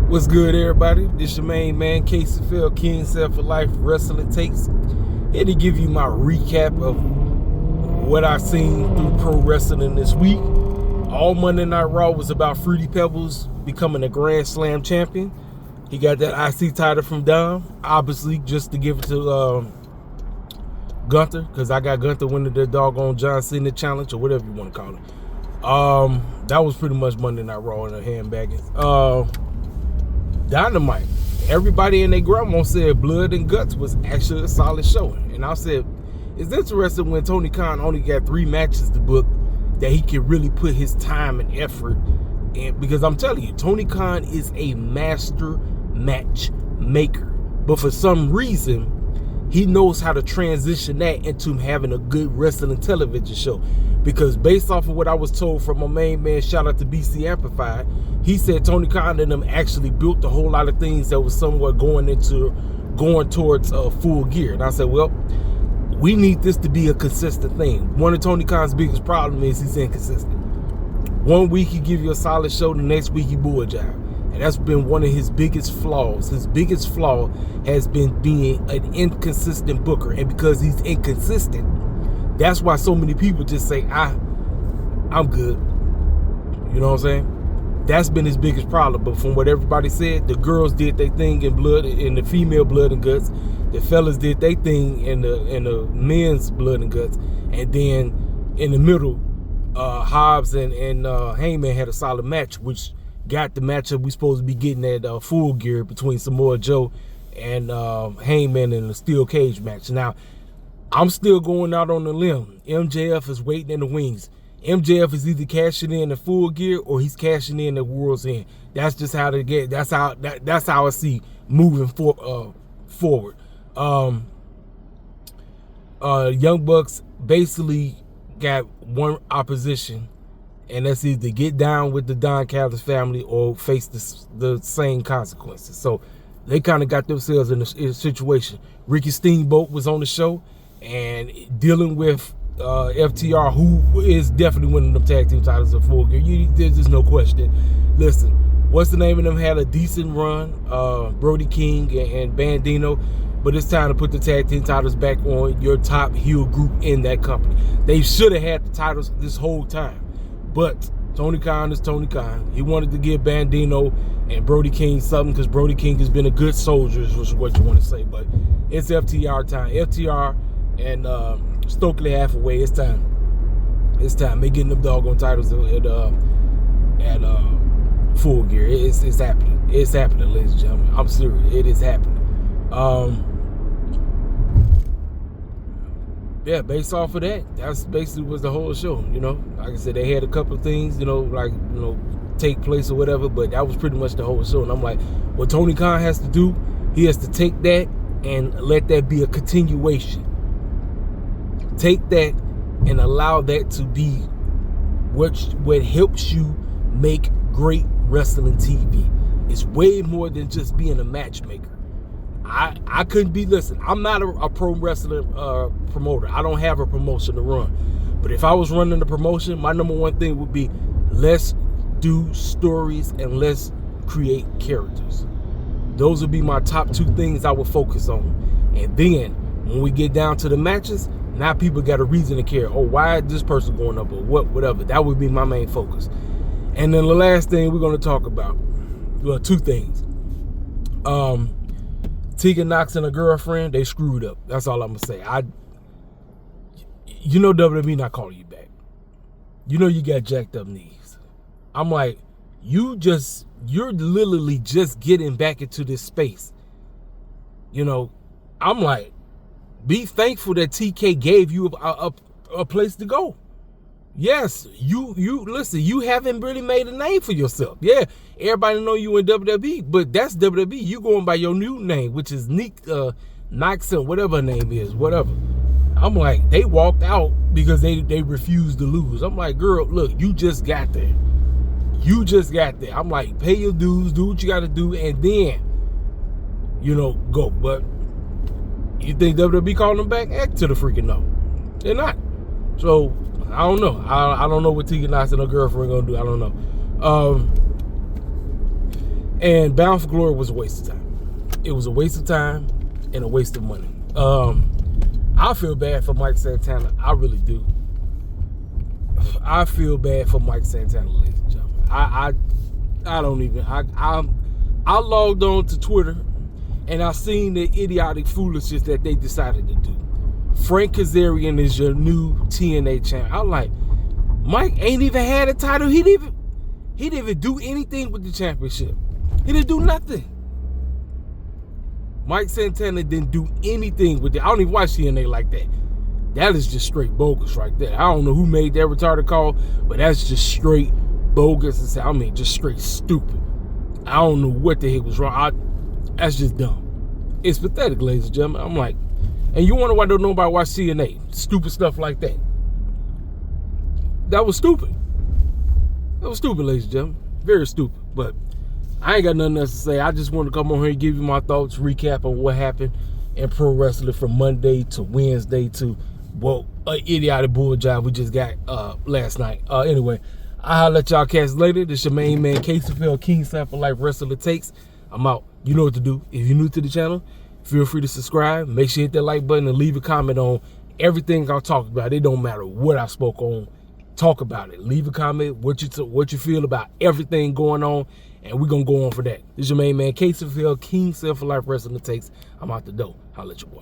What's good, everybody? This your main man, KCFL, King Self for Life Wrestling Takes. Here to give you my recap of what I've seen through pro wrestling this week. All Monday Night Raw was about Fruity Pebbles becoming a Grand Slam champion. He got that IC title from Dom, obviously just to give it to Gunther, because I got Gunther winning the doggone John Cena challenge, or whatever you want to call it. That was pretty much Monday Night Raw in the handbagging. Dynamite. Everybody and their grandma said Blood and Guts was actually a solid showing. And I said, it's interesting when Tony Khan only got 3 matches to book that he can really put his time and effort in. Because I'm telling you, Tony Khan is a master match maker. But for some reason, he knows how to transition that into having a good wrestling television show. Because based off of what I was told from my main man, shout out to BC Amplified, he said Tony Khan and them actually built a whole lot of things that was somewhat going towards full gear. And I said, well, we need this to be a consistent thing. One of Tony Khan's biggest problem is he's inconsistent. One week he give you a solid show, the next week he bull jive. And that's been one of his biggest flaws. His biggest flaw has been being an inconsistent booker. And because he's inconsistent, that's why so many people just say, I'm good. You know what I'm saying? That's been his biggest problem. But from what everybody said, the girls did their thing in the female Blood and Guts. The fellas did their thing in the men's Blood and Guts. And then in the middle, Hobbs and Heyman had a solid match, which got the matchup we supposed to be getting at Full Gear between Samoa Joe and Heyman in a steel cage match. Now, I'm still going out on the limb. MJF is waiting in the wings. MJF is either cashing in at Full Gear or he's cashing in at World's End. That's just how they get. That's how I see moving forward. Young Bucks basically got one opposition, and that's either get down with the Don Callis family or face the same consequences. So they kind of got themselves in a situation. Ricky Steamboat was on the show and dealing with FTR, who is definitely winning them tag team titles at Full Gear. There's just no question. Listen, what's the name of them? Had a decent run, Brody King and Bandino, but it's time to put the tag team titles back on your top heel group in that company. They should have had the titles this whole time, but Tony Khan is Tony Khan. He wanted to give Bandino and Brody King something because Brody King has been a good soldier, is what you want to say. But it's FTR time. FTR and Stokely halfway. It's time. It's time. They getting them doggone titles at Full Gear. It's happening. It's happening, ladies and gentlemen. I'm serious. It is happening. Yeah, based off of that, that's basically was the whole show. You know, like I said, they had a couple of things, take place or whatever, but that was pretty much the whole show. And I'm like, what Tony Khan has to do, he has to take that and let that be a continuation. Take that and allow that to be what helps you make great wrestling TV. It's way more than just being a matchmaker. I couldn't be, listen, I'm not a pro wrestling promoter. I don't have a promotion to run. But if I was running the promotion, my number one thing would be, let's do stories and let's create characters. Those would be my top 2 things I would focus on. And then when we get down to the matches, now people got a reason to care. Oh, why is this person going up or whatever. That would be my main focus. And then the last thing we're going to talk about, well, 2 things. Tegan Knox and her girlfriend, they screwed up. That's all I'm going to say. WWE not calling you back. You know you got jacked up knees. I'm like, you're literally just getting back into this space. I'm like, be thankful that TK gave you a place to go. Yes, you listen, you haven't really made a name for yourself. Yeah, everybody know you in WWE, but that's WWE. You going by your new name, which is Nixon, whatever her name is, whatever. I'm like, they walked out because they refused to lose. I'm like, girl, look, you just got there. You just got there. I'm like, pay your dues, do what you got to do, and then, go. But you think WWE calling them back? Heck to the freaking no. They're not. So, I don't know. I don't know what Tegan Knox and her girlfriend gonna do. I don't know. And Bound for Glory was a waste of time. It was a waste of time and a waste of money. I feel bad for Mike Santana. I really do. I feel bad for Mike Santana, ladies and gentlemen. I don't even. I logged on to Twitter and I seen the idiotic foolishness that they decided to do. Frank Kazarian is your new TNA champ. I'm like, Mike ain't even had a title. He didn't even do anything with the championship. He didn't do nothing. Mike Santana didn't do anything with it. I don't even watch TNA like that. That is just straight bogus right there. I don't know who made that retarded call, but that's just straight bogus. I mean, just straight stupid. I don't know what the heck was wrong. That's just dumb. It's pathetic, ladies and gentlemen. I'm like, and you wonder why don't nobody watch TNA? Stupid stuff like that. That was stupid. That was stupid, ladies and gentlemen. Very stupid. But I ain't got nothing else to say. I just want to come on here and give you my thoughts, recap on what happened in pro wrestling from Monday to Wednesday to, well, an idiotic bull job we just got last night. Anyway, I'll let y'all catch later. This your main man, KCFL, King Sam for Life Wrestling Takes. I'm out. You know what to do. If you're new to the channel, feel free to subscribe. Make sure you hit that like button and leave a comment on everything I talked about. It don't matter what I spoke on. Talk about it. Leave a comment what you feel about everything going on, and we're gonna go on for that. This is your main man, KCFL, King Sam for Life Wrestling Takes. I'm out the door. Holla at your boy.